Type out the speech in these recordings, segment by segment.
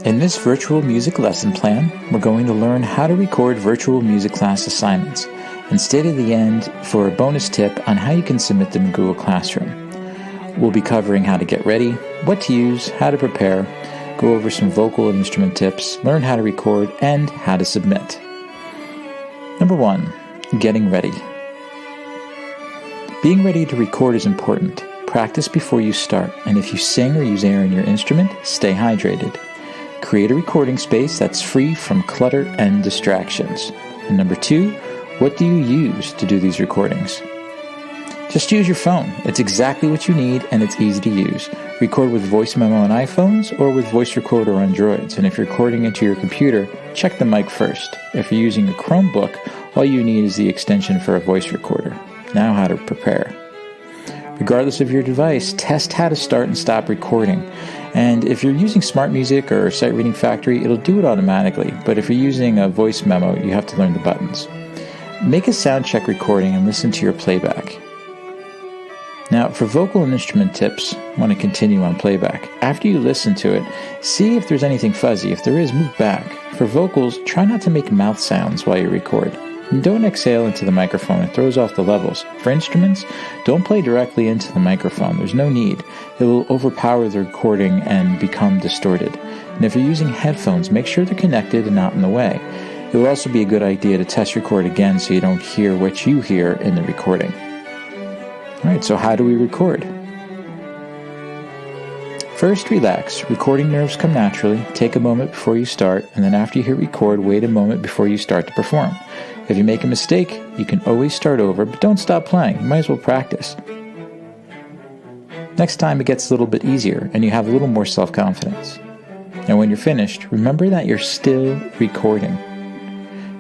In this virtual music lesson plan, we're going to learn how to record virtual music class assignments and stay to the end for a bonus tip on how you can submit them in Google Classroom. We'll be covering how to get ready, what to use, how to prepare, go over some vocal and instrument tips, learn how to record, and how to submit. Number 1, getting ready. Being ready to record is important. Practice before you start, and if you sing or use air in your instrument, stay hydrated. Create a recording space that's free from clutter and distractions. And number 2, what do you use to do these recordings? Just use your phone. It's exactly what you need and it's easy to use. Record with voice memo on iPhones or with voice recorder on Androids. And if you're recording into your computer, check the mic first. If you're using a Chromebook, all you need is the extension for a voice recorder. Now how to prepare. Regardless of your device, test how to start and stop recording. And if you're using Smart Music or Sight Reading Factory, it'll do it automatically. But if you're using a voice memo, you have to learn the buttons. Make a sound check recording and listen to your playback. Now, for vocal and instrument tips, I want to continue on playback. After you listen to it, see if there's anything fuzzy. If there is, move back. For vocals, try not to make mouth sounds while you record. And don't exhale into the microphone, it throws off the levels. For instruments, don't play directly into the microphone, there's no need. It will overpower the recording and become distorted. And if you're using headphones, make sure they're connected and not in the way. It will also be a good idea to test record again so you don't hear what you hear in the recording. Alright, so how do we record? First, relax. Recording nerves come naturally. Take a moment before you start, and then after you hit record, wait a moment before you start to perform. If you make a mistake, you can always start over, but don't stop playing. You might as well practice. Next time it gets a little bit easier, and you have a little more self-confidence. And when you're finished, remember that you're still recording.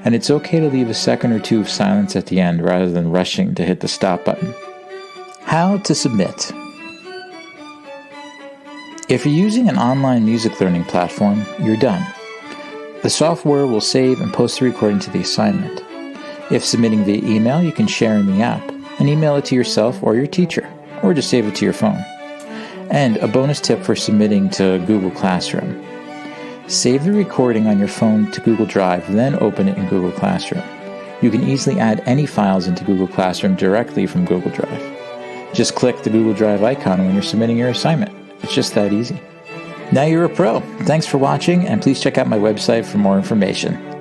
And it's okay to leave a second or two of silence at the end rather than rushing to hit the stop button. How to submit. If you're using an online music learning platform, you're done. The software will save and post the recording to the assignment. If submitting via email, you can share in the app and email it to yourself or your teacher, or just save it to your phone. And a bonus tip for submitting to Google Classroom. Save the recording on your phone to Google Drive, then open it in Google Classroom. You can easily add any files into Google Classroom directly from Google Drive. Just click the Google Drive icon when you're submitting your assignment. It's just that easy. Now you're a pro. Thanks for watching, and please check out my website for more information.